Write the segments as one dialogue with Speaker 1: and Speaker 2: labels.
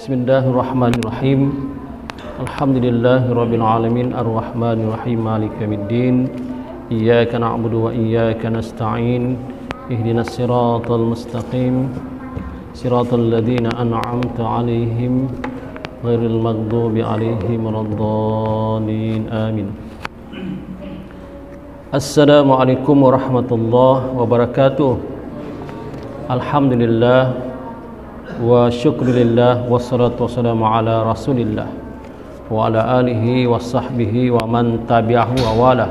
Speaker 1: Bismillahirrahmanirrahim. Alhamdulillahirabbil alamin arrahmanir rahim maliki yaumiddin. Iyyaka na'budu wa iyyaka nasta'in. Ihdinas siratal mustaqim. Siratal ladzina an'amta 'alaihim ghairil maghdubi 'alaihim waladdallin. Amin. Assalamualaikum warahmatullahi wabarakatuh. Alhamdulillah wa syukurillah wassalatu wassalamu ala rasulillah wa ala alihi wa sahbihi wa man tabi'ahu wa wala.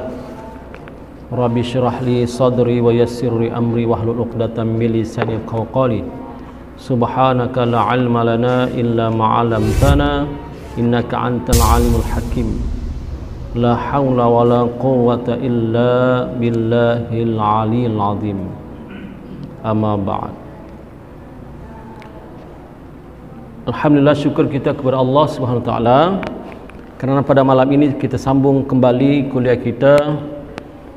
Speaker 1: Rabbi syrah li sadri wa yassir li amri wahlul 'uqdatam min lisani yafqahu qawli. Subhanaka la 'ilma lana illa ma 'allamtana innaka antal 'alimul hakim. La haula wa la quwwata illa billahil 'aliyyil 'azim. Amma ba'd. Alhamdulillah, syukur kita kepada Allah Subhanahu wa taala kerana pada malam ini kita sambung kembali kuliah kita,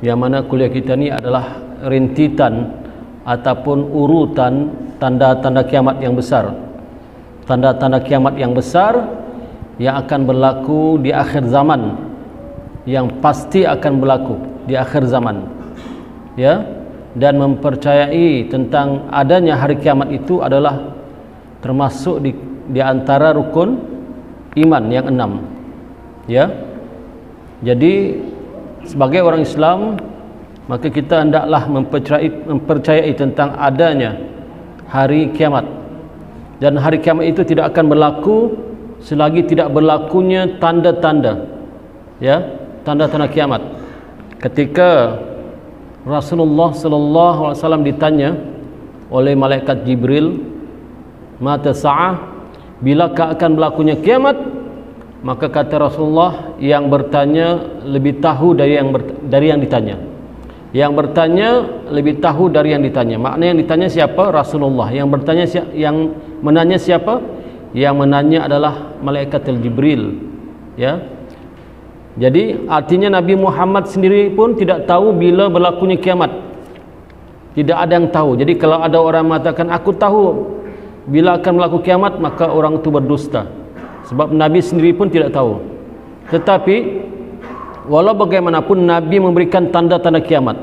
Speaker 1: yang mana kuliah kita ni adalah rintitan ataupun urutan tanda-tanda kiamat yang besar. Tanda-tanda kiamat yang besar yang akan berlaku di akhir zaman, yang pasti akan berlaku di akhir zaman. Ya, dan mempercayai tentang adanya hari kiamat itu adalah termasuk di antara rukun iman yang 6. Ya. Jadi sebagai orang Islam, maka kita hendaklah mempercayai tentang adanya hari kiamat. Dan hari kiamat itu tidak akan berlaku selagi tidak berlakunya tanda-tanda, ya, tanda-tanda kiamat. Ketika Rasulullah sallallahu alaihi wasallam ditanya oleh malaikat Jibril, "Mata sa'ah?" Bilakah akan berlakunya kiamat? Maka kata Rasulullah, yang bertanya lebih tahu dari yang ditanya. Yang bertanya lebih tahu dari yang ditanya. Maknanya yang ditanya siapa? Rasulullah. Yang bertanya yang menanya siapa? Yang menanya adalah malaikat Jibril. Ya. Jadi artinya Nabi Muhammad sendiri pun tidak tahu bila berlakunya kiamat. Tidak ada yang tahu. Jadi kalau ada orang mengatakan aku tahu bila akan berlaku kiamat, maka orang itu berdusta. Sebab Nabi sendiri pun tidak tahu. Tetapi walau bagaimanapun Nabi memberikan tanda-tanda kiamat.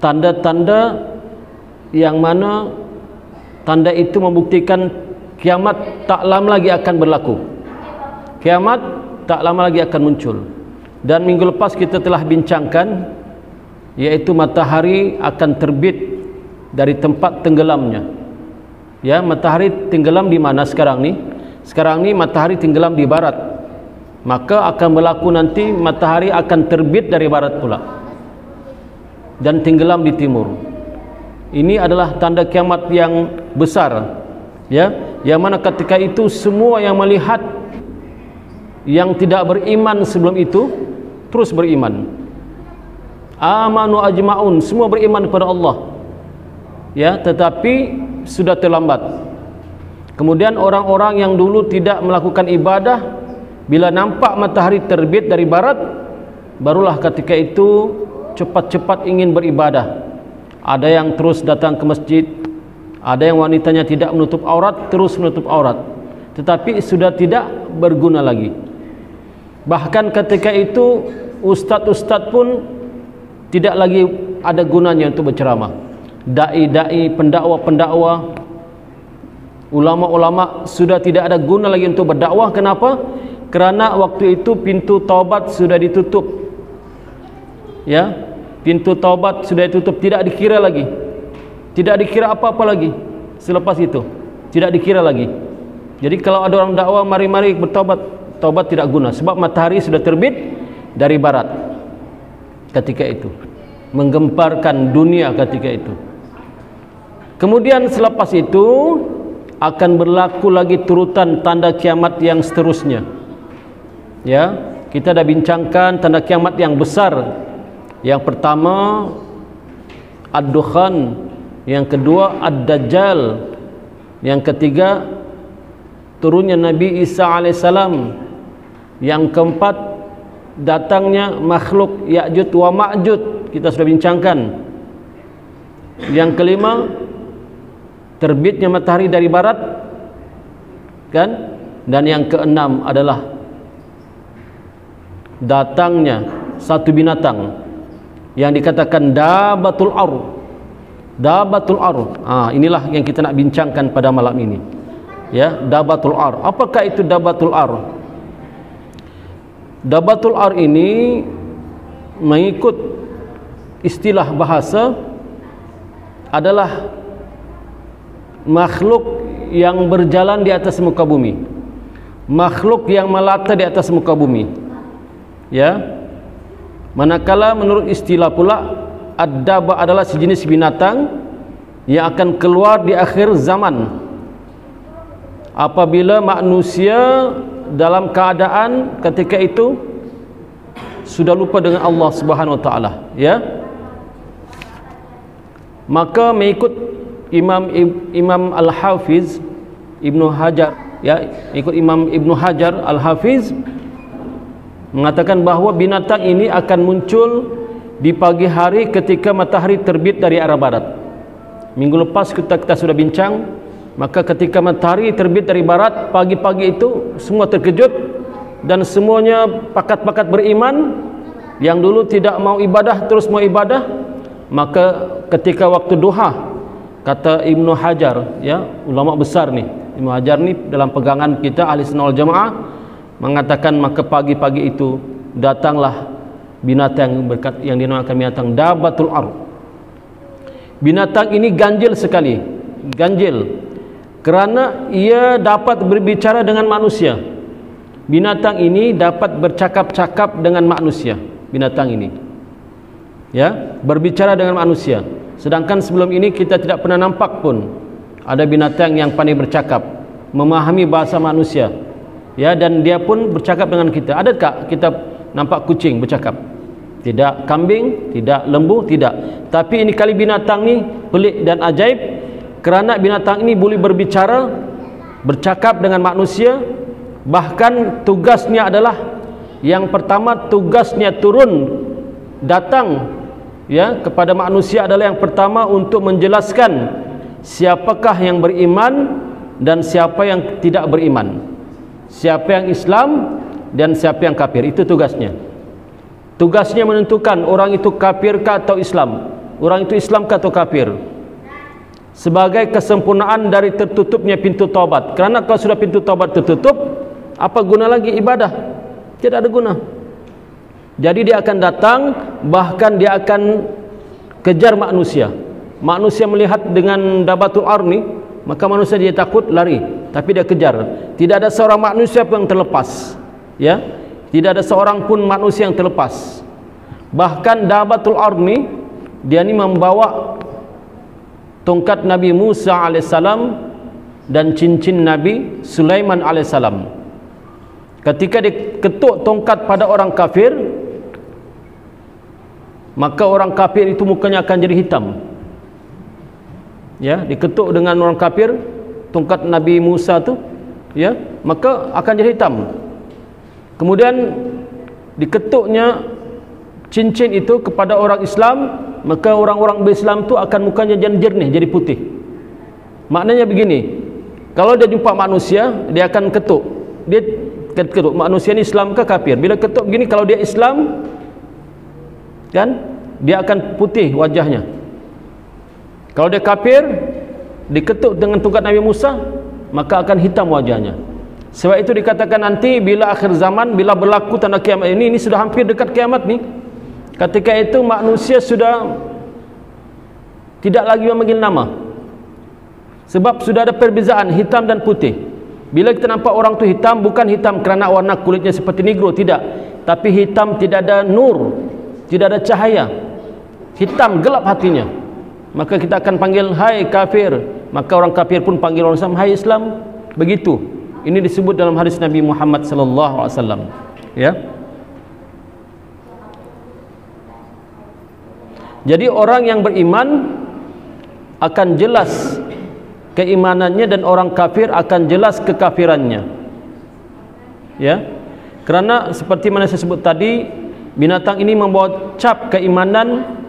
Speaker 1: Tanda-tanda yang mana tanda itu membuktikan kiamat tak lama lagi akan berlaku. Kiamat tak lama lagi akan muncul. Dan minggu lepas kita telah bincangkan, yaitu matahari akan terbit dari tempat tenggelamnya. Ya, matahari tenggelam di mana sekarang ni? Sekarang ni matahari tenggelam di barat. Maka akan berlaku nanti matahari akan terbit dari barat pula dan tenggelam di timur. Ini adalah tanda kiamat yang besar. Ya, yang mana ketika itu semua yang melihat yang tidak beriman sebelum itu terus beriman. Amanu ajma'un, semua beriman kepada Allah. Ya, tetapi sudah terlambat. Kemudian orang-orang yang dulu tidak melakukan ibadah, bila nampak matahari terbit dari barat, barulah ketika itu cepat-cepat ingin beribadah. Ada yang terus datang ke masjid, ada yang wanitanya tidak menutup aurat, terus menutup aurat, tetapi sudah tidak berguna lagi. Bahkan ketika itu ustaz-ustaz pun tidak lagi ada gunanya untuk berceramah. Dai-dai, pendakwa-pendakwa, ulama-ulama sudah tidak ada guna lagi untuk berdakwah. Kenapa? Kerana waktu itu pintu taubat sudah ditutup. Ya, pintu taubat sudah ditutup, tidak dikira lagi. Tidak dikira apa-apa lagi selepas itu. Tidak dikira lagi. Jadi kalau ada orang dakwah, mari-mari bertaubat, taubat tidak guna sebab matahari sudah terbit dari barat ketika itu, menggemparkan dunia ketika itu. Kemudian selepas itu akan berlaku lagi turutan tanda kiamat yang seterusnya. Ya, kita dah bincangkan tanda kiamat yang besar. Yang pertama Ad-Dukhan, yang kedua Ad-Dajjal, yang ketiga turunnya Nabi Isa alaihissalam, yang keempat datangnya makhluk Ya'juj wa Ma'juj, kita sudah bincangkan. Yang kelima terbitnya matahari dari barat. kan? Dan yang keenam adalah datangnya satu binatang yang dikatakan dabatul ar. Dabatul ar. Inilah yang kita nak bincangkan pada malam ini. Ya, dabatul ar. Apakah itu dabatul ar? Dabatul ar ini mengikut istilah bahasa adalah makhluk yang berjalan di atas muka bumi, makhluk yang melata di atas muka bumi. Ya, manakala menurut istilah pula ad-daba adalah sejenis binatang yang akan keluar di akhir zaman apabila manusia dalam keadaan ketika itu sudah lupa dengan Allah Subhanahu wa taala, ya. Maka mengikut Imam Al-Hafiz Ibnu Hajar, ya, ikut Imam Ibnu Hajar Al-Hafiz mengatakan bahawa binatang ini akan muncul di pagi hari ketika matahari terbit dari arah barat. Minggu lepas kita sudah bincang, maka ketika matahari terbit dari barat, pagi-pagi itu semua terkejut dan semuanya pakat-pakat beriman. Yang dulu tidak mau ibadah terus mau ibadah. Maka ketika waktu duha, kata Ibnu Hajar, ya, ulama besar nih, Ibnu Hajar ni dalam pegangan kita ahli sunnah wal jamaah, mengatakan maka pagi-pagi itu datanglah binatang yang dinamakan binatang dabatul ar. Binatang ini ganjil sekali, ganjil, kerana ia dapat berbicara dengan manusia. Binatang ini dapat bercakap-cakap dengan manusia. Binatang ini, ya, berbicara dengan manusia. Sedangkan sebelum ini kita tidak pernah nampak pun ada binatang yang pandai bercakap, memahami bahasa manusia, ya, dan dia pun bercakap dengan kita. Adakah kita nampak kucing bercakap? Tidak. Kambing? Tidak. Lembu? Tidak. Tapi ini kali binatang ni pelik dan ajaib, kerana binatang ini boleh berbicara, bercakap dengan manusia. Bahkan tugasnya adalah, yang pertama tugasnya turun datang, ya, kepada manusia adalah yang pertama untuk menjelaskan siapakah yang beriman dan siapa yang tidak beriman, siapa yang Islam dan siapa yang kafir. Itu tugasnya. Tugasnya menentukan orang itu kafirkah atau Islam, orang itu Islamkah atau kafir, sebagai kesempurnaan dari tertutupnya pintu taubat. Kerana kalau sudah pintu taubat tertutup, apa guna lagi ibadah? Tidak ada guna. Jadi dia akan datang, bahkan dia akan kejar manusia. Manusia melihat dengan dabatul ar ni, maka manusia dia takut lari, tapi dia kejar. Tidak ada seorang manusia pun yang terlepas, ya. Tidak ada seorang pun manusia yang terlepas. Bahkan dabatul ar ni, dia ni membawa tongkat Nabi Musa alaihissalam dan cincin Nabi Sulaiman alaihissalam. Ketika diketuk tongkat pada orang kafir, maka orang kafir itu mukanya akan jadi hitam. Ya, diketuk dengan orang kafir tongkat Nabi Musa tu, ya, maka akan jadi hitam. Kemudian diketuknya cincin itu kepada orang Islam, maka orang-orang berislam tu akan mukanya jadi jernih, jadi putih. Maknanya begini, kalau dia jumpa manusia, dia akan ketuk. Dia ketuk, manusia ni Islam ke kafir? Bila ketuk begini, kalau dia Islam, kan, dia akan putih wajahnya. Kalau dia kafir, diketuk dengan tongkat Nabi Musa, maka akan hitam wajahnya. Sebab itu dikatakan nanti bila akhir zaman, bila berlaku tanda kiamat ini sudah hampir dekat kiamat ni, ketika itu manusia sudah tidak lagi memanggil nama, sebab sudah ada perbezaan hitam dan putih. Bila kita nampak orang tu hitam, bukan hitam kerana warna kulitnya seperti negro, tidak, tapi hitam tidak ada nur, tidak ada cahaya, hitam gelap hatinya. Maka kita akan panggil hai kafir, maka orang kafir pun panggil orang Islam hai Islam. Begitu. Ini disebut dalam hadis Nabi Muhammad sallallahu alaihi wasallam, ya. Jadi orang yang beriman akan jelas keimanannya dan orang kafir akan jelas kekafirannya, ya. Kerana seperti mana saya sebut tadi, binatang ini membawa cap keimanan,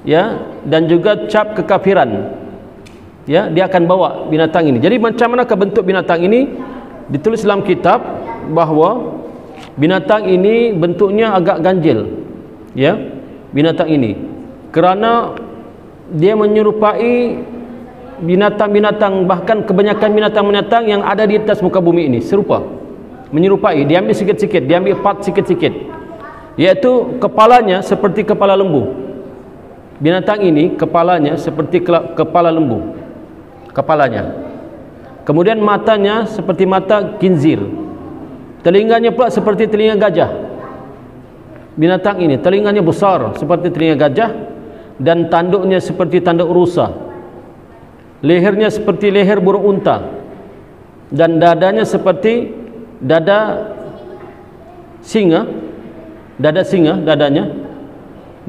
Speaker 1: ya, dan juga cap kekafiran. ya, dia akan bawa binatang ini. Jadi macam manakah bentuk binatang ini? Ditulis dalam kitab bahawa binatang ini bentuknya agak ganjil, ya, binatang ini, kerana dia menyerupai binatang-binatang, bahkan kebanyakan binatang-binatang yang ada di atas muka bumi ini serupa, menyerupai. Diambil sikit-sikit, diambil part sikit-sikit, iaitu kepalanya seperti kepala lembu. Binatang ini kepalanya seperti kepala lembu, kepalanya. Kemudian matanya seperti mata khinzir, telinganya pula seperti telinga gajah. Binatang ini telinganya besar seperti telinga gajah, dan tanduknya seperti tanduk rusa, lehernya seperti leher burung unta, dan dadanya seperti dada singa, dadanya,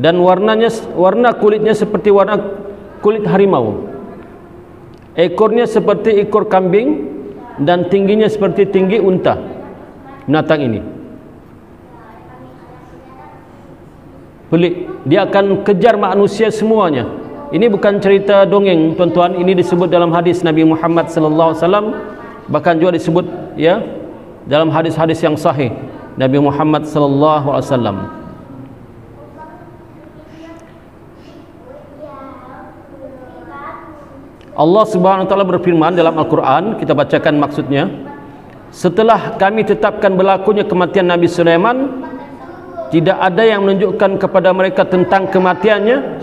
Speaker 1: dan warna kulitnya seperti warna kulit harimau. Ekornya seperti ekor kambing, dan tingginya seperti tinggi unta. Binatang ini pelik, dia akan kejar manusia semuanya. Ini bukan cerita dongeng, tuan-tuan. Ini disebut dalam hadis Nabi Muhammad sallallahu alaihi wasallam, bahkan juga disebut, ya, dalam hadis-hadis yang sahih Nabi Muhammad sallallahu alaihi wasallam. Allah Subhanahu wa taala berfirman dalam Al-Quran, kita bacakan maksudnya. Setelah kami tetapkan berlakunya kematian Nabi Sulaiman, tidak ada yang menunjukkan kepada mereka tentang kematiannya,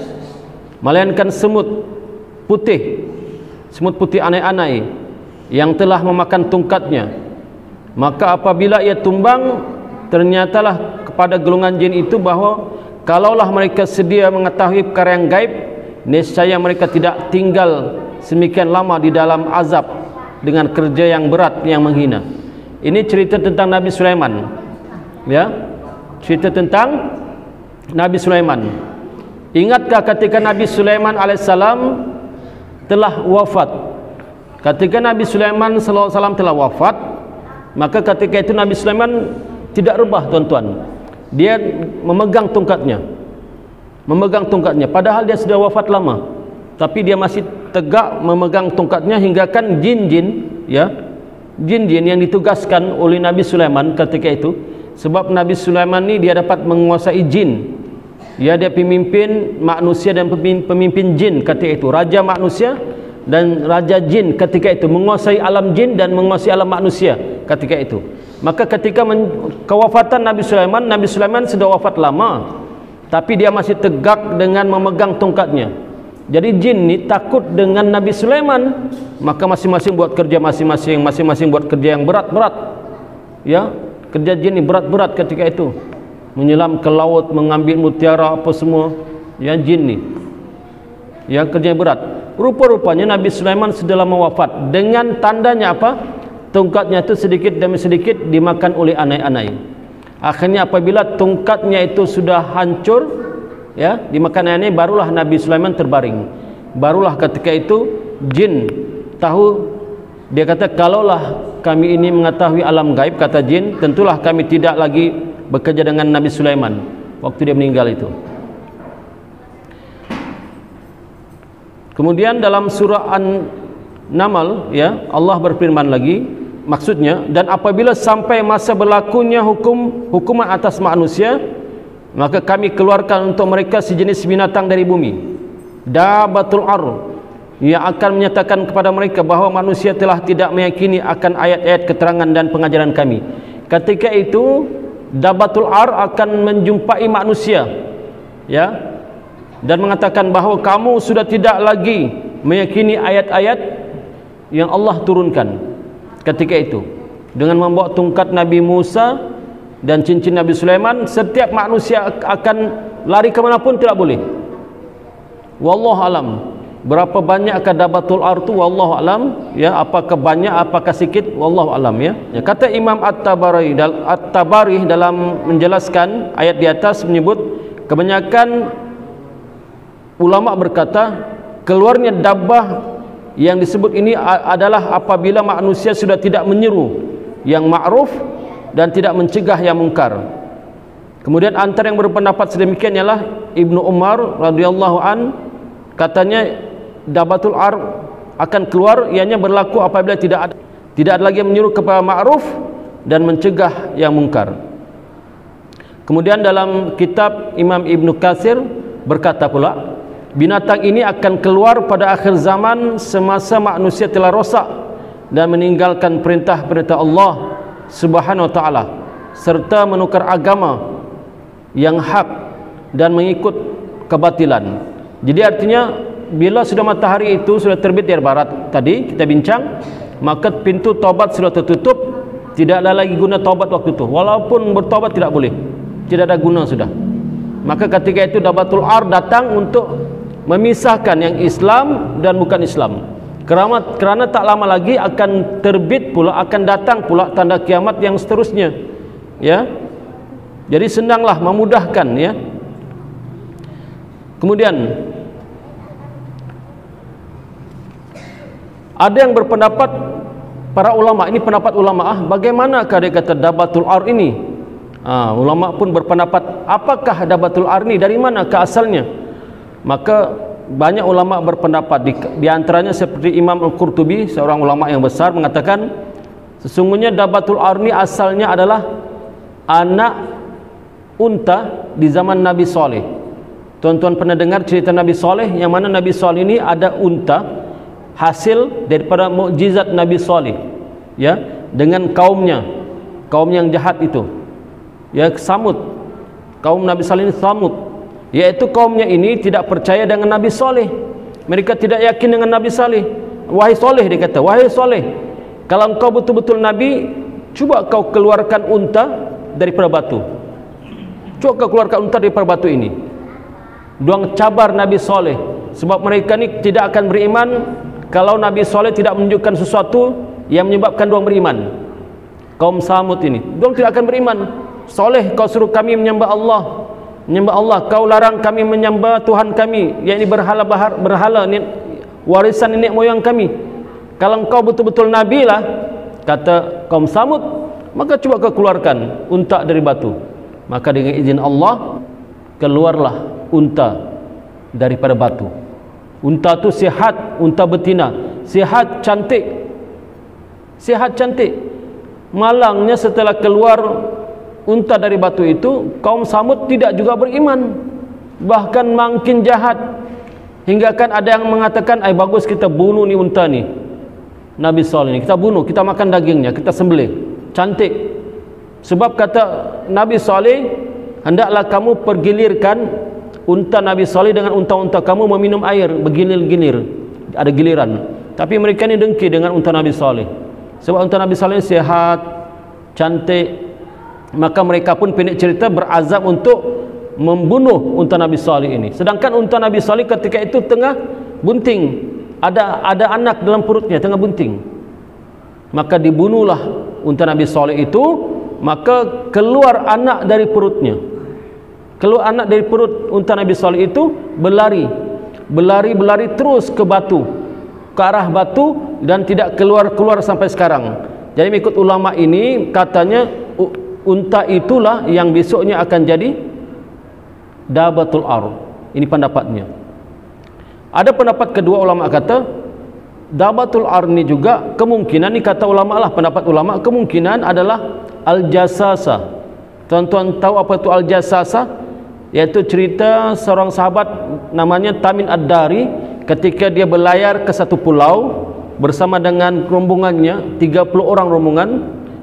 Speaker 1: melainkan semut putih anai-anai yang telah memakan tongkatnya. Maka apabila ia tumbang, ternyatalah kepada golongan jin itu bahawa kalaulah mereka sedia mengetahui perkara yang gaib, nescaya mereka tidak tinggal semikian lama di dalam azab dengan kerja yang berat yang menghina. Ini cerita tentang Nabi Sulaiman, ya, cerita tentang Nabi Sulaiman. Ingatkah ketika Nabi Sulaiman alaihissalam telah wafat? Ketika Nabi Sulaiman sallallahu alaihi wasallam telah wafat, maka ketika itu Nabi Sulaiman tidak rebah, tuan-tuan. Dia memegang tongkatnya, padahal dia sudah wafat lama, tapi dia masih tegak memegang tongkatnya, hingga kan jin-jin, ya, jin-jin yang ditugaskan oleh Nabi Sulaiman ketika itu. Sebab Nabi Sulaiman ni dia dapat menguasai jin, ya, dia pemimpin manusia dan pemimpin jin ketika itu, raja manusia dan raja jin ketika itu, menguasai alam jin dan menguasai alam manusia ketika itu. Maka ketika kewafatan Nabi Sulaiman sudah wafat lama, tapi dia masih tegak dengan memegang tongkatnya. Jadi jin ni takut dengan Nabi Sulaiman, maka masing-masing buat kerja masing-masing buat kerja yang berat-berat, ya. Kerja jin ni berat-berat ketika itu, menyelam ke laut, mengambil mutiara, apa semua, ya, jin ni, ya, kerja berat. Rupa-rupanya Nabi Sulaiman sudah lama wafat. Dengan tandanya apa? Tongkatnya itu sedikit demi sedikit dimakan oleh anai-anai. Akhirnya apabila tongkatnya itu sudah hancur, ya, dimakan anai, barulah Nabi Sulaiman terbaring. Barulah ketika itu jin tahu. Dia kata, kalaulah kami ini mengetahui alam gaib, kata jin, tentulah kami tidak lagi bekerja dengan Nabi Sulaiman waktu dia meninggal itu. Kemudian dalam surah An-Naml, ya, Allah berfirman lagi, maksudnya, dan apabila sampai masa berlakunya hukuman atas manusia, maka kami keluarkan untuk mereka sejenis binatang dari bumi, Dabatul Ar, yang akan menyatakan kepada mereka bahawa manusia telah tidak meyakini akan ayat-ayat keterangan dan pengajaran kami. Ketika itu Dabatul Ar akan menjumpai manusia, ya, dan mengatakan bahawa kamu sudah tidak lagi meyakini ayat-ayat yang Allah turunkan. Ketika itu dengan membawa tongkat Nabi Musa dan cincin Nabi Sulaiman, setiap manusia akan lari ke mana pun tidak boleh. Wallahu alam. Berapa banyak Dabatul Ar tu, wallahu alam, ya, apakah banyak apakah sedikit, wallahu alam, ya. Kata Imam At-Tabari dalam menjelaskan ayat di atas, menyebut kebanyakan ulama berkata keluarnya dabbah yang disebut ini adalah apabila manusia sudah tidak menyeru yang ma'ruf dan tidak mencegah yang mungkar. Kemudian antara yang berpendapat sedemikian ialah Ibnu Umar radhiyallahu an, katanya Dabatul Ar akan keluar, ianya berlaku apabila tidak ada lagi menyuruh kepada ma'ruf dan mencegah yang mungkar. Kemudian dalam kitab Imam Ibn Katsir berkata pula, binatang ini akan keluar pada akhir zaman semasa manusia telah rosak dan meninggalkan perintah-perintah Allah Subhanahu wa taala serta menukar agama yang hak dan mengikut kebatilan. Jadi artinya bila sudah matahari itu sudah terbit dari barat tadi kita bincang, maka pintu taubat sudah tertutup, tidak ada lagi guna taubat waktu itu. Walaupun bertaubat tidak boleh, tidak ada guna sudah. Maka ketika itu Dabatul Ar datang untuk memisahkan yang Islam dan bukan Islam. Kerana tak lama lagi akan terbit pula, akan datang pula tanda kiamat yang seterusnya. Ya. Jadi senanglah, memudahkan, ya. Kemudian ada yang berpendapat, para ulama, ini pendapat ulama, bagaimanakah dia kata Dabatul Ar ini? Ulama pun berpendapat, apakah Dabatul Ar ini, dari mana ke asalnya? Maka banyak ulama berpendapat, di antaranya seperti Imam Al-Qurtubi, seorang ulama yang besar, mengatakan sesungguhnya Dabatul Ar ini asalnya adalah anak unta di zaman Nabi Saleh. Tuan-tuan pernah dengar cerita Nabi Saleh, yang mana Nabi Saleh ini ada unta hasil daripada mukjizat Nabi Saleh, ya, dengan kaum yang jahat itu, ya, Samud. Kaum Nabi Saleh ini Samud, yaitu kaumnya ini tidak percaya dengan Nabi Saleh. Mereka tidak yakin dengan Nabi Saleh. Wahai Saleh, dia kata, wahai Saleh, kalau engkau betul-betul Nabi, cuba kau keluarkan unta daripada batu. Cuba kau keluarkan unta daripada batu ini. Duang cabar Nabi Saleh, sebab mereka ni tidak akan beriman kalau Nabi Saleh tidak menunjukkan sesuatu yang menyebabkan duang beriman. Kaum Samud ini, duang tidak akan beriman. Saleh, kau suruh kami menyembah Allah, kau larang kami menyembah Tuhan kami, yakni berhala, warisan nenek moyang kami. Kalau engkau betul-betul Nabi lah, kata kaum Samud, maka cuba kau keluarkan unta dari batu. Maka dengan izin Allah keluarlah unta daripada batu. Unta tu sihat, unta betina, sihat, cantik, malangnya setelah keluar unta dari batu itu, kaum Samud tidak juga beriman, bahkan makin jahat, hingga kan ada yang mengatakan, bagus kita bunuh ni unta ni, Nabi Saleh ni, kita bunuh, kita makan dagingnya, kita sembelih, cantik. Sebab kata Nabi Saleh, hendaklah kamu pergilirkan unta Nabi Saleh dengan unta-unta kamu meminum air bergilir-gilir, ada giliran. Tapi mereka ni dengki dengan unta Nabi Saleh, sebab unta Nabi Saleh sihat, cantik. Maka mereka pun pendek cerita berazam untuk membunuh unta Nabi Saleh ini. Sedangkan unta Nabi Saleh ketika itu tengah bunting, ada anak dalam perutnya tengah bunting. Maka dibunuhlah unta Nabi Saleh itu. Maka keluar anak dari perutnya, keluar anak dari perut unta Nabi Saleh itu, berlari terus ke batu, ke arah batu, dan tidak keluar sampai sekarang. Jadi mengikut ulama ini, katanya unta itulah yang besoknya akan jadi Dabatul Ar. Ini pendapatnya. Ada pendapat kedua, ulama kata Dabatul Ar ini juga kemungkinan, ini kata ulama lah, pendapat ulama, kemungkinan adalah Al-Jassasa. Tuan-tuan tahu apa itu Al-Jassasa? Yaitu cerita seorang sahabat namanya Tamim Ad-Dari, ketika dia berlayar ke satu pulau bersama dengan rombongannya, 30 orang rombongan.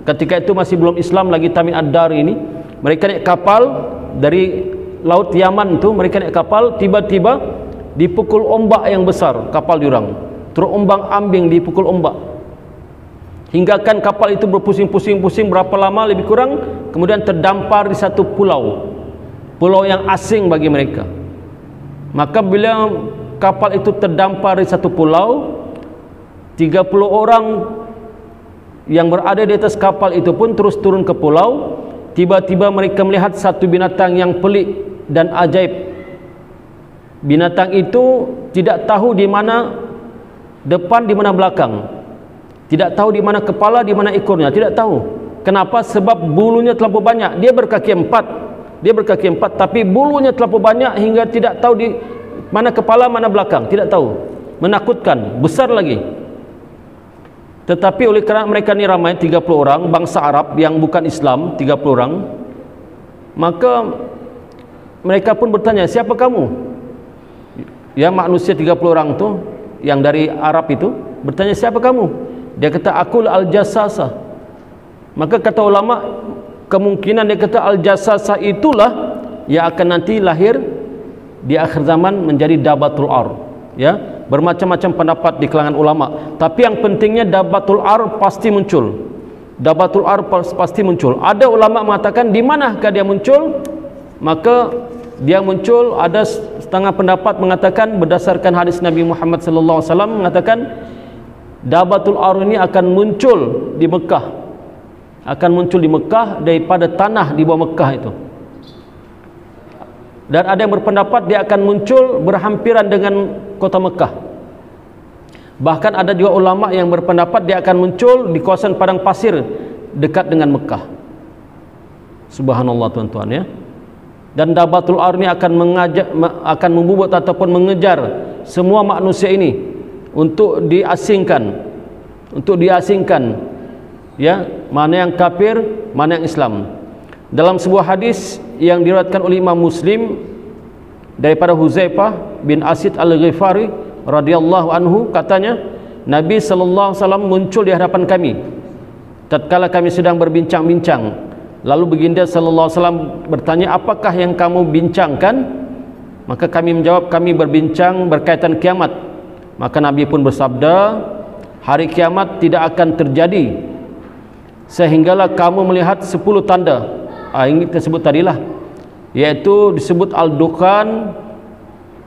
Speaker 1: Ketika itu masih belum Islam lagi Tamim Ad-Dari ini. Mereka naik kapal dari laut Yaman tu, mereka naik kapal, tiba-tiba dipukul ombak yang besar kapal diorang, terombang-ambing, dipukul ombak, hingga kan kapal itu berpusing-pusing berapa lama lebih kurang, kemudian terdampar di satu pulau yang asing bagi mereka. Maka bila kapal itu terdampar di satu pulau, 30 orang yang berada di atas kapal itu pun terus turun ke pulau. Tiba-tiba mereka melihat satu binatang yang pelik dan ajaib. Binatang itu tidak tahu di mana depan, di mana belakang, tidak tahu di mana kepala, di mana ekornya, tidak tahu. Kenapa? Sebab bulunya terlalu banyak. Dia berkaki empat, tapi bulunya terlalu banyak hingga tidak tahu di mana kepala, mana belakang, tidak tahu. menakutkan, besar lagi. Tetapi oleh kerana mereka ni ramai 30 orang, bangsa Arab yang bukan Islam 30 orang, maka mereka pun bertanya, siapa kamu? Ya, manusia 30 orang tu yang dari Arab itu bertanya, siapa kamu? Dia kata, aku Al-Jassasa. Maka kata ulama, kemungkinan dia kata Al-Jassasa itulah yang akan nanti lahir di akhir zaman menjadi Dabatul Ar. Ya, bermacam-macam pendapat di kalangan ulama, tapi yang pentingnya Dabatul Ar pasti muncul. Dabatul Ar pasti muncul. Ada ulama mengatakan di manakah dia muncul? Maka dia muncul, ada setengah pendapat mengatakan berdasarkan hadis Nabi Muhammad sallallahu alaihi wasallam mengatakan Dabatul Ar ini akan muncul di Mekah. Akan muncul di Mekah daripada tanah di bawah Mekah itu. Dan ada yang berpendapat dia akan muncul berhampiran dengan kota Mekah. Bahkan ada juga ulama yang berpendapat dia akan muncul di kawasan padang pasir dekat dengan Mekah. Subhanallah tuan-tuan ya. Dan Dabatul Ar ini akan membubut ataupun mengejar semua manusia ini untuk diasingkan. Ya, mana yang kafir, mana yang Islam. Dalam sebuah hadis yang diriwayatkan oleh Imam Muslim daripada Huzaifah bin Asid Al-Ghifari radhiyallahu anhu, katanya Nabi sallallahu alaihi wasallam muncul di hadapan kami tatkala kami sedang berbincang-bincang. Lalu baginda sallallahu alaihi wasallam bertanya, apakah yang kamu bincangkan? Maka kami menjawab, kami berbincang berkaitan kiamat. Maka Nabi pun bersabda, hari kiamat tidak akan terjadi sehinggalah kamu melihat 10 tanda. Ini tersebut tadilah, yaitu disebut Al-Dukhan,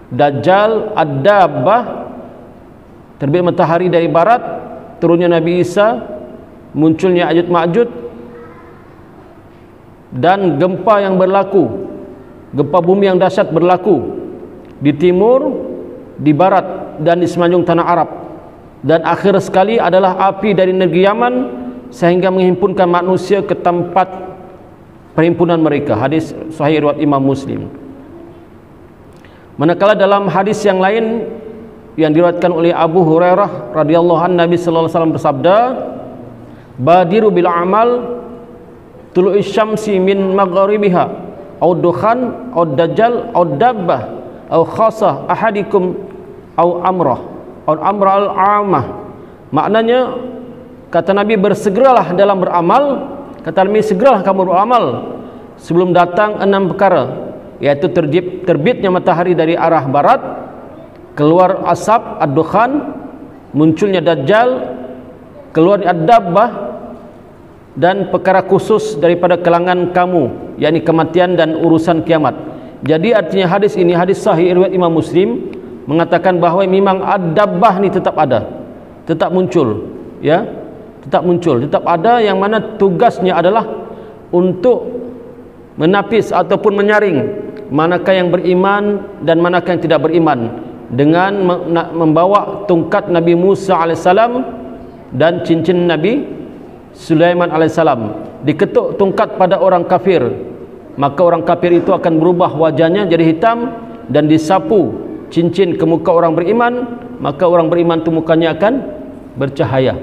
Speaker 1: Dajjal, Ad-Dabbah, terbit matahari dari barat, turunnya Nabi Isa, munculnya Ya'juj Ma'juj, dan gempa yang berlaku, gempa bumi yang dahsyat berlaku di timur, di barat, dan di semenanjung tanah Arab. Dan akhir sekali adalah api dari negeri Yaman sehingga menghimpunkan manusia ke tempat perhimpunan mereka. Hadis sahih riwayat Imam Muslim. Manakala dalam hadis yang lain yang diriwayatkan oleh Abu Hurairah radhiyallahu anhu, Nabi sallallahu alaihi wasallam bersabda, badiru bil amal tulu'is syamsi min magharibiha au dukhan au dajjal au dabbah au khasah ahadikum au amrah au amra al-amah. Maknanya kata Nabi, bersegeralah dalam beramal. Kata Nabi, segeralah kamu beramal sebelum datang 6 perkara, yaitu terbitnya matahari dari arah barat, keluar asap ad-dukhan, munculnya dajjal, keluar ad-dabbah, dan perkara khusus daripada kalangan kamu, yakni kematian dan urusan kiamat. Jadi artinya hadis ini hadis sahih riwayat Imam Muslim mengatakan bahawa memang ad-dabbah ni tetap ada, tetap muncul, ya, tetap muncul, tetap ada, yang mana tugasnya adalah untuk menapis ataupun menyaring manakah yang beriman dan manakah yang tidak beriman, dengan membawa tongkat Nabi Musa alaihissalam dan cincin Nabi Sulaiman alaihissalam. Diketuk tongkat pada orang kafir, maka orang kafir itu akan berubah wajahnya jadi hitam, dan disapu cincin ke muka orang beriman, maka orang beriman itu mukanya akan bercahaya.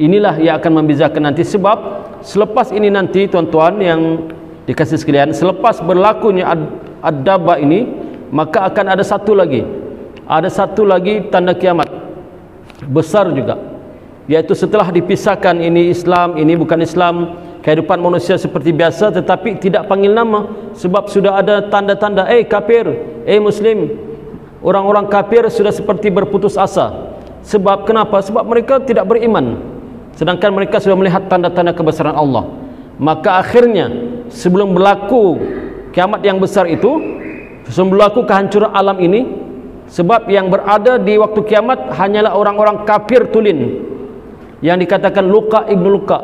Speaker 1: Inilah yang akan membezakan nanti. Sebab selepas ini nanti tuan-tuan yang dikasih sekalian, selepas berlakunya ad-dabbah ini, maka akan ada satu lagi tanda kiamat besar juga, yaitu setelah dipisahkan ini Islam, ini bukan Islam, kehidupan manusia seperti biasa tetapi tidak panggil nama, sebab sudah ada tanda-tanda, kafir, muslim. Orang-orang kafir sudah seperti berputus asa. Sebab kenapa? Sebab mereka tidak beriman, sedangkan mereka sudah melihat tanda-tanda kebesaran Allah. Maka akhirnya sebelum berlaku kiamat yang besar itu, sebelum berlaku kehancuran alam ini, sebab yang berada di waktu kiamat hanyalah orang-orang kafir tulin, yang dikatakan Luka ibnu Luka,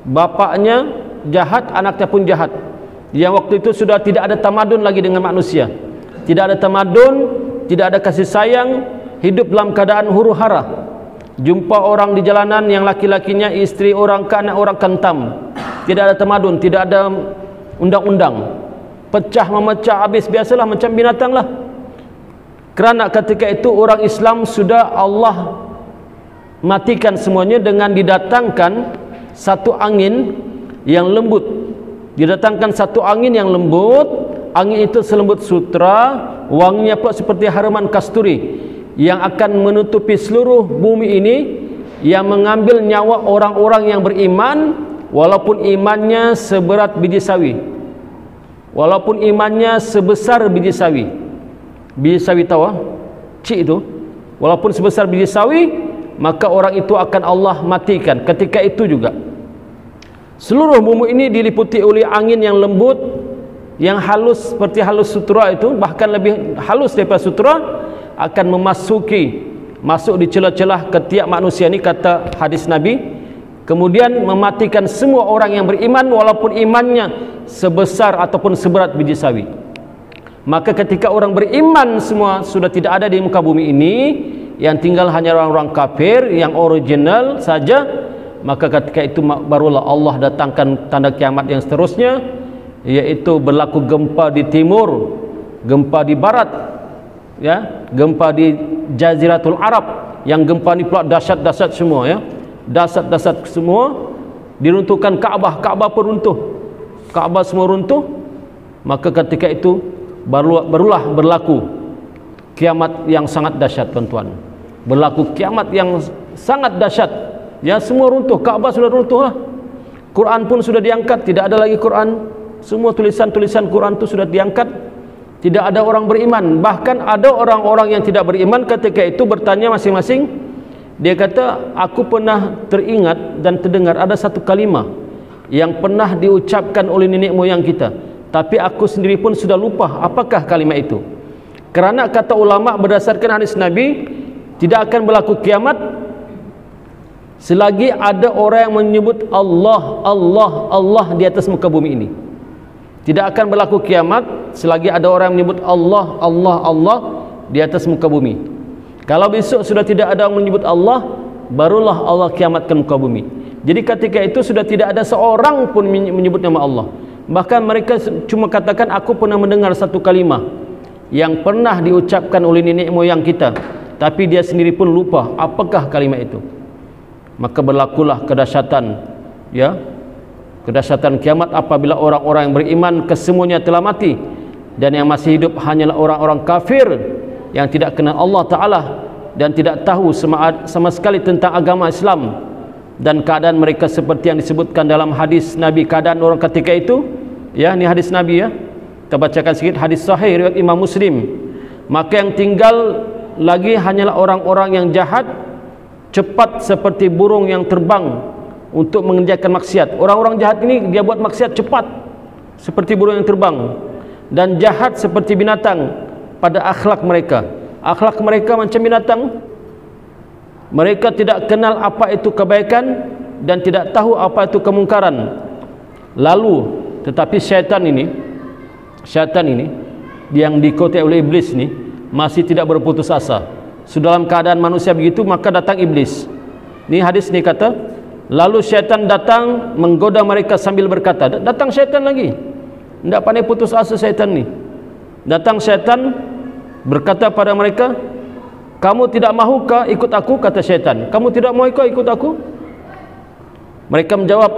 Speaker 1: bapaknya jahat, anaknya pun jahat, yang waktu itu sudah tidak ada tamadun lagi dengan manusia, tidak ada tamadun, tidak ada kasih sayang, hidup dalam keadaan huru-hara. Jumpa orang di jalanan yang laki-lakinya istri orang ke anak orang kentam, tidak ada tamadun, tidak ada undang-undang, pecah memecah habis, biasalah macam binatang lah. Kerana ketika itu orang Islam sudah Allah matikan semuanya dengan didatangkan satu angin yang lembut. Didatangkan satu angin yang lembut, angin itu selembut sutra, wanginya pula seperti haraman kasturi yang akan menutupi seluruh bumi ini, yang mengambil nyawa orang-orang yang beriman walaupun imannya seberat biji sawi, walaupun imannya sebesar biji sawi. Biji sawi tahu, cik itu, walaupun sebesar biji sawi, maka orang itu akan Allah matikan. Ketika itu juga seluruh bumi ini diliputi oleh angin yang lembut, yang halus seperti halus sutra itu, bahkan lebih halus daripada sutra, akan masuk di celah-celah ketiak manusia ini, kata hadis Nabi. Kemudian mematikan semua orang yang beriman walaupun imannya sebesar ataupun seberat biji sawi. Maka ketika orang beriman semua sudah tidak ada di muka bumi ini, yang tinggal hanya orang-orang kafir yang original saja, maka ketika itu barulah Allah datangkan tanda kiamat yang seterusnya, yaitu berlaku gempa di timur, gempa di barat, ya, gempa di Jaziratul Arab, yang gempa ni pula dahsyat-dahsyat semua, ya, dahsyat-dahsyat semua, diruntuhkan Kaabah pun runtuh, Kaabah semua runtuh. Maka ketika itu barulah berlaku kiamat yang sangat dahsyat, tuan-tuan. Berlaku kiamat yang sangat dahsyat, ya, semua runtuh, Kaabah sudah runtuh lah, Quran pun sudah diangkat, tidak ada lagi Quran, semua tulisan-tulisan Quran itu sudah diangkat, tidak ada orang beriman. Bahkan ada orang-orang yang tidak beriman ketika itu bertanya masing-masing, dia kata, aku pernah teringat dan terdengar ada satu kalimah yang pernah diucapkan oleh nenek moyang kita, tapi aku sendiri pun sudah lupa apakah kalimat itu. Kerana kata ulama berdasarkan hadis Nabi, tidak akan berlaku kiamat selagi ada orang yang menyebut Allah, Allah, Allah di atas muka bumi ini. Tidak akan berlaku kiamat selagi ada orang yang menyebut Allah, Allah, Allah di atas muka bumi. Kalau besok sudah tidak ada yang menyebut Allah, barulah Allah kiamatkan muka bumi. Jadi ketika itu sudah tidak ada seorang pun menyebut nama Allah. Bahkan mereka cuma katakan, aku pernah mendengar satu kalimah yang pernah diucapkan oleh nenek moyang kita, tapi dia sendiri pun lupa apakah kalimat itu. Maka berlakulah kedahsyatan, ya, kedahsyatan kiamat apabila orang-orang yang beriman kesemuanya telah mati, dan yang masih hidup hanyalah orang-orang kafir yang tidak kenal Allah Ta'ala dan tidak tahu sama sekali tentang agama Islam. Dan keadaan mereka seperti yang disebutkan dalam hadis Nabi, keadaan orang ketika itu, ya, ini hadis Nabi, ya, kita bacakan sedikit hadis sahih riwayat Imam Muslim. Maka yang tinggal lagi hanyalah orang-orang yang jahat, cepat seperti burung yang terbang untuk mengerjakan maksiat. Orang-orang jahat ini dia buat maksiat cepat seperti burung yang terbang, dan jahat seperti binatang pada akhlak mereka. Akhlak mereka macam binatang. Mereka tidak kenal apa itu kebaikan dan tidak tahu apa itu kemungkaran. Lalu tetapi syaitan ini yang dikuasai oleh iblis ini masih tidak berputus asa. Sudah dalam keadaan manusia begitu, maka datang iblis. Ini hadis ni kata, lalu syaitan datang menggoda mereka sambil berkata, datang syaitan lagi, tidak pandai putus asa syaitan ni. Datang syaitan berkata pada mereka, kamu tidak mahukah ikut aku? Kata syaitan, kamu tidak mahu ikut aku? Mereka menjawab,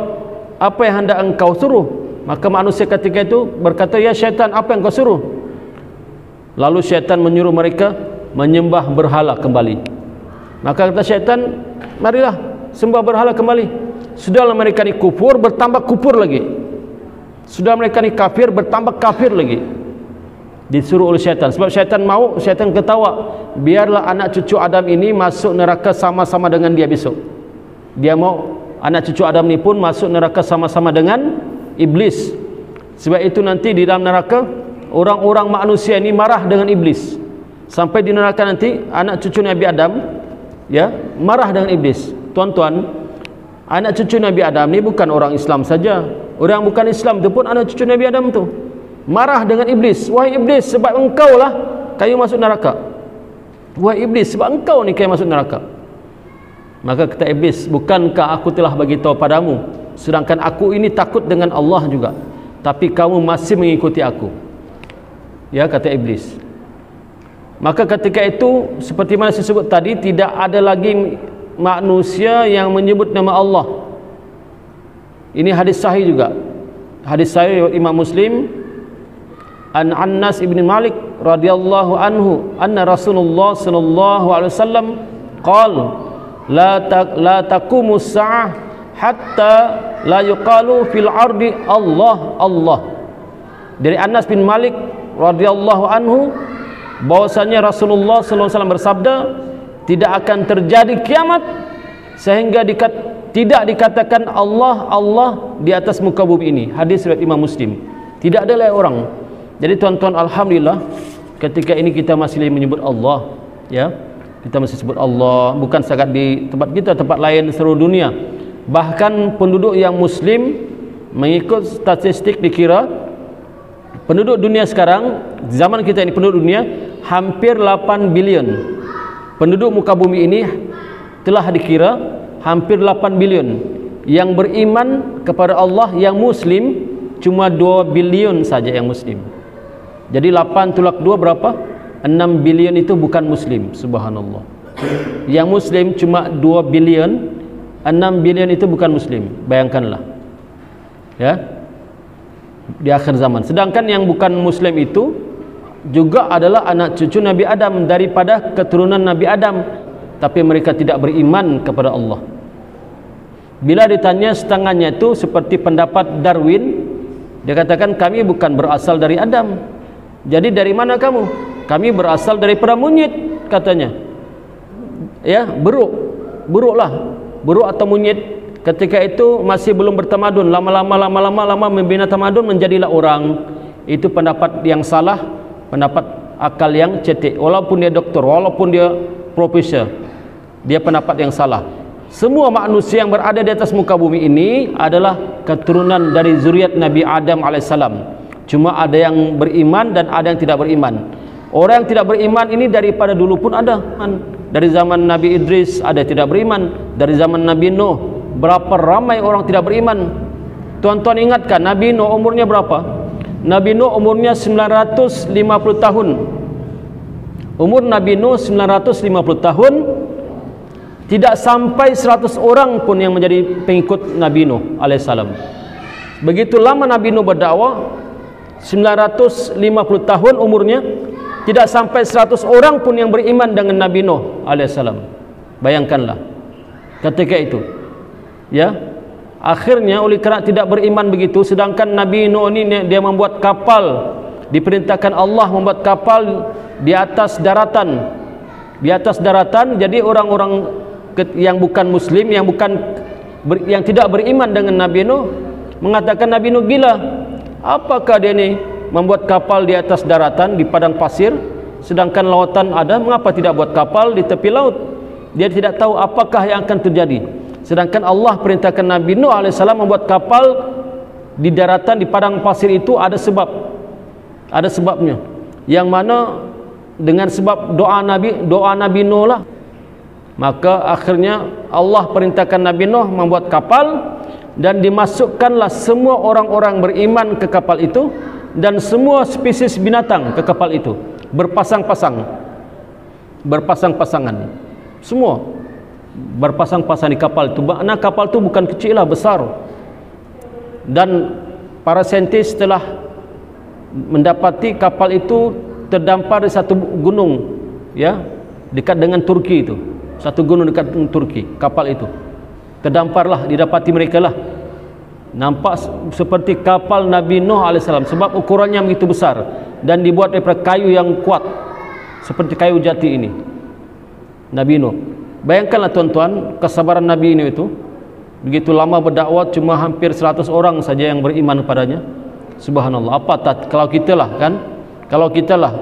Speaker 1: apa yang hendak engkau suruh? Maka manusia ketika itu berkata, ya syaitan, apa yang kau suruh? Lalu syaitan menyuruh mereka menyembah berhala kembali. Maka kata syaitan, marilah sembah berhala kembali. Sudahlah mereka ni kufur, bertambah kufur lagi. Sudah mereka ni kafir, bertambah kafir lagi. Disuruh oleh syaitan. Sebab syaitan mau, syaitan ketawa, biarlah anak cucu Adam ini masuk neraka sama-sama dengan dia besok. Dia mau anak cucu Adam ni pun masuk neraka sama-sama dengan iblis. Sebab itu nanti di dalam neraka, orang-orang manusia ini marah dengan iblis. Sampai di neraka nanti anak cucu Nabi Adam, ya, marah dengan iblis. Tuan-tuan, anak cucu Nabi Adam ni bukan orang Islam saja. Orang bukan Islam tu pun anak cucu Nabi Adam tu marah dengan iblis. Wahai iblis, sebab engkau lah kayu masuk neraka. Wahai iblis, sebab engkau ni kayu masuk neraka. Maka kata iblis, bukankah aku telah bagi tahu padamu, sedangkan aku ini takut dengan Allah juga, tapi kamu masih mengikuti aku. Ya, kata iblis. Maka ketika itu seperti mana saya sebut tadi, tidak ada lagi manusia yang menyebut nama Allah. Ini hadis sahih juga. Hadis sahih Imam Muslim, an Anas ibn Malik radhiyallahu anhu anna Rasulullah sallallahu alaihi wasallam qala la taqumu as-sa'ah hatta la yuqalu fil ardi Allah Allah. Dari Anas bin Malik radhiyallahu anhu bahwasanya Rasulullah sallallahu alaihi wasallam bersabda, tidak akan terjadi kiamat sehingga tidak dikatakan Allah Allah di atas muka bumi ini. Hadis riwayat Imam Muslim. Tidak ada lagi orang. Jadi tuan-tuan, alhamdulillah ketika ini kita masih menyebut Allah, ya. Kita masih sebut Allah, bukan sangat di tempat kita, tempat lain seluruh dunia. Bahkan penduduk yang muslim mengikut statistik dikira penduduk dunia sekarang, zaman kita ini penduduk dunia hampir 8 bilion. Penduduk muka bumi ini telah dikira hampir 8 bilion. Yang beriman kepada Allah yang muslim cuma 2 bilion saja yang muslim. Jadi 8 tolak 2 berapa? 6 bilion itu bukan muslim. Subhanallah. Yang muslim cuma 2 bilion, 6 bilion itu bukan muslim. Bayangkanlah, ya, di akhir zaman. Sedangkan yang bukan muslim itu juga adalah anak cucu Nabi Adam, daripada keturunan Nabi Adam, tapi mereka tidak beriman kepada Allah. Bila ditanya setengahnya itu seperti pendapat Darwin, dia katakan kami bukan berasal dari Adam. Jadi dari mana kamu? Kami berasal daripada monyet, katanya. Ya, buruklah, buruk atau monyet. Ketika itu masih belum bertamadun, lama-lama membina tamadun, menjadilah orang. Itu pendapat yang salah, pendapat akal yang cetek. Walaupun dia doktor, walaupun dia profesor, dia pendapat yang salah. Semua manusia yang berada di atas muka bumi ini adalah keturunan dari zuriat Nabi Adam alaihissalam. Cuma ada yang beriman dan ada yang tidak beriman. Orang yang tidak beriman ini daripada dulu pun ada. Dari zaman Nabi Idris ada yang tidak beriman. Dari zaman Nabi Nuh berapa ramai orang tidak beriman. Tuan-tuan ingatkan, Nabi Nuh umurnya berapa? Nabi Nuh umurnya 950 tahun. Umur Nabi Nuh 950 tahun. Tidak sampai 100 orang pun yang menjadi pengikut Nabi Nuh alaihissalam. Begitu lama Nabi Nuh berdakwah, 950 tahun umurnya, tidak sampai 100 orang pun yang beriman dengan Nabi Nuh alaihissalam. Bayangkanlah ketika itu, ya. Akhirnya oleh kerana tidak beriman begitu, sedangkan Nabi Nuh ini dia membuat kapal, diperintahkan Allah membuat kapal di atas daratan. Di atas daratan, jadi orang-orang yang bukan muslim, yang tidak beriman dengan Nabi Nuh mengatakan Nabi Nuh gila. Apakah dia ni membuat kapal di atas daratan, di padang pasir, sedangkan lautan ada? Mengapa tidak buat kapal di tepi laut? Dia tidak tahu apakah yang akan terjadi. Sedangkan Allah perintahkan Nabi Nuh alaihissalam membuat kapal di daratan, di padang pasir. Itu ada sebab, ada sebabnya, yang mana dengan sebab doa Nabi Nuh lah. Maka akhirnya Allah perintahkan Nabi Nuh membuat kapal, dan dimasukkanlah semua orang-orang beriman ke kapal itu, dan semua spesies binatang ke kapal itu, berpasang-pasangan, semua berpasang-pasang di kapal itu. Makna kapal itu bukan kecil lah, besar. Dan para saintis telah mendapati kapal itu terdampar di satu gunung, ya, dekat dengan Turki itu. Satu gunung dekat dengan Turki, kapal itu terdamparlah, didapati mereka lah. Nampak seperti kapal Nabi Nuh alaihissalam, sebab ukurannya begitu besar dan dibuat daripada kayu yang kuat seperti kayu jati ini. Nabi Nuh, bayangkanlah tuan-tuan kesabaran Nabi ini itu. Begitu lama berdakwah, cuma hampir 100 orang saja yang beriman padanya. Subhanallah. Kalau kita lah kan, kalau kita lah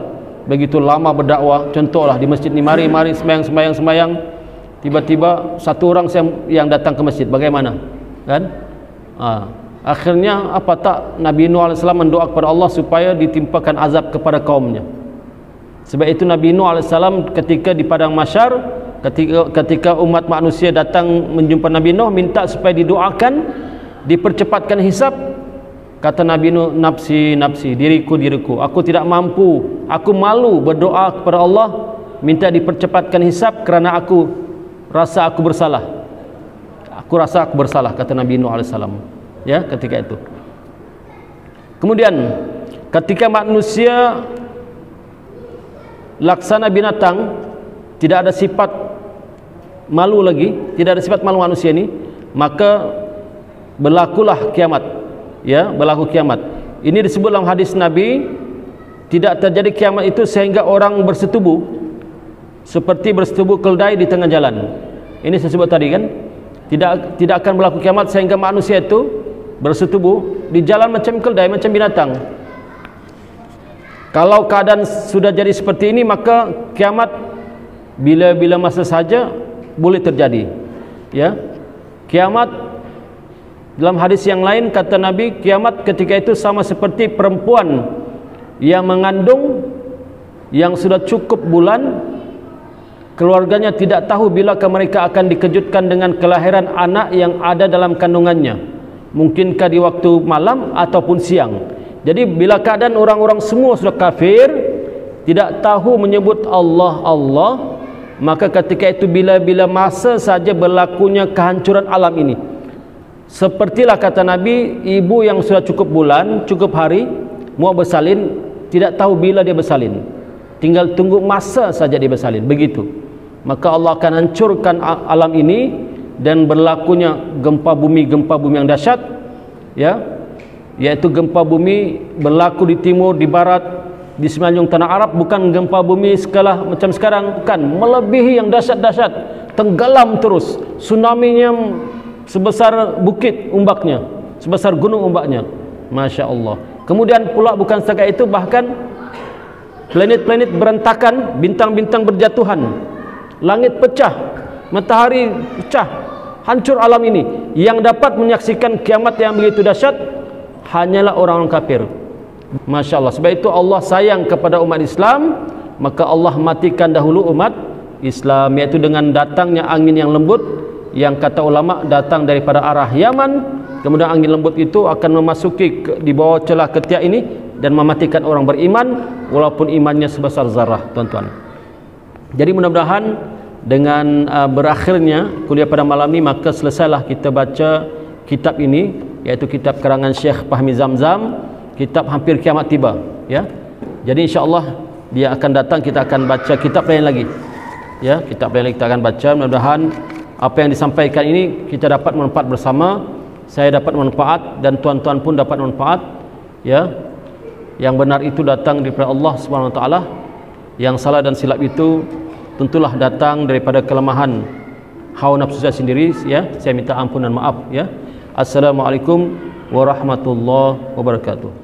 Speaker 1: begitu lama berdakwah, contohlah di masjid ni, mari sembahyang, tiba-tiba satu orang yang datang ke masjid, bagaimana kan? Akhirnya apa tak Nabi Nuh AS mendoa kepada Allah supaya ditimpakan azab kepada kaumnya. Sebab itu Nabi Nuh AS ketika di padang mahsyar, ketika umat manusia datang menjumpa Nabi Nuh, minta supaya didoakan, dipercepatkan hisab. Kata Nabi Nuh, nafsi, nafsi, diriku, diriku. Aku tidak mampu, aku malu berdoa kepada Allah minta dipercepatkan hisab kerana aku rasa aku bersalah. Aku rasa aku bersalah, kata Nabi Nuh AS. Ya, ketika itu. Kemudian ketika manusia laksana binatang, tidak ada sifat malu lagi, tidak ada sifat malu manusia ini, maka berlakulah kiamat. Ya, berlaku kiamat. Ini disebut dalam hadis Nabi, tidak terjadi kiamat itu sehingga orang bersetubuh seperti bersetubuh keldai di tengah jalan. Ini saya sebut tadi kan, tidak akan berlaku kiamat sehingga manusia itu bersetubuh di jalan macam keldai, macam binatang. Kalau keadaan sudah jadi seperti ini, maka kiamat bila-bila masa saja boleh terjadi. Ya, kiamat dalam hadis yang lain kata Nabi, kiamat ketika itu sama seperti perempuan yang mengandung, yang sudah cukup bulan, keluarganya tidak tahu bilakah mereka akan dikejutkan dengan kelahiran anak yang ada dalam kandungannya, mungkinkah di waktu malam ataupun siang. Jadi bila keadaan orang-orang semua sudah kafir, tidak tahu menyebut Allah, Allah, maka ketika itu bila-bila masa saja berlakunya kehancuran alam ini. Sepertilah kata Nabi, ibu yang sudah cukup bulan, cukup hari mau bersalin, tidak tahu bila dia bersalin, tinggal tunggu masa saja dia bersalin. Begitu, maka Allah akan hancurkan alam ini dan berlakunya gempa bumi yang dahsyat, ya, yaitu gempa bumi berlaku di timur, di barat, di semenanjung tanah Arab. Bukan gempa bumi skala macam sekarang, bukan, melebihi yang dahsyat-dahsyat, tenggelam terus, tsunami-nya sebesar bukit ombaknya, sebesar gunung ombaknya. Masya Allah. Kemudian pula bukan setakat itu, bahkan planet-planet berantakan, bintang-bintang berjatuhan, langit pecah, matahari pecah, hancur alam ini. Yang dapat menyaksikan kiamat yang begitu dahsyat hanyalah orang-orang kafir. Masya Allah. Sebab itu Allah sayang kepada umat Islam, maka Allah matikan dahulu umat Islam, yaitu dengan datangnya angin yang lembut, yang kata ulama datang daripada arah Yaman. Kemudian angin lembut itu akan memasuki di bawah celah ketiak ini dan mematikan orang beriman walaupun imannya sebesar zarah, tuan-tuan. Jadi mudah-mudahan dengan berakhirnya kuliah pada malam ini, maka selesailah kita baca kitab ini, yaitu kitab karangan Syekh Fahmi Zamzam, kitab Hampir Kiamat Tiba, ya. Jadi insya-Allah dia akan datang, kita akan baca kitab lain lagi. Ya, kitab lain lagi kita akan baca. Mudah-mudahan apa yang disampaikan ini kita dapat manfaat bersama. Saya dapat manfaat dan tuan-tuan pun dapat manfaat. Ya, yang benar itu datang daripada Allah Subhanahu Wa Taala. Yang salah dan silap itu tentulah datang daripada kelemahan hawa nafsu saya sendiri. Ya, saya minta ampun dan maaf. Ya, assalamualaikum warahmatullahi wabarakatuh.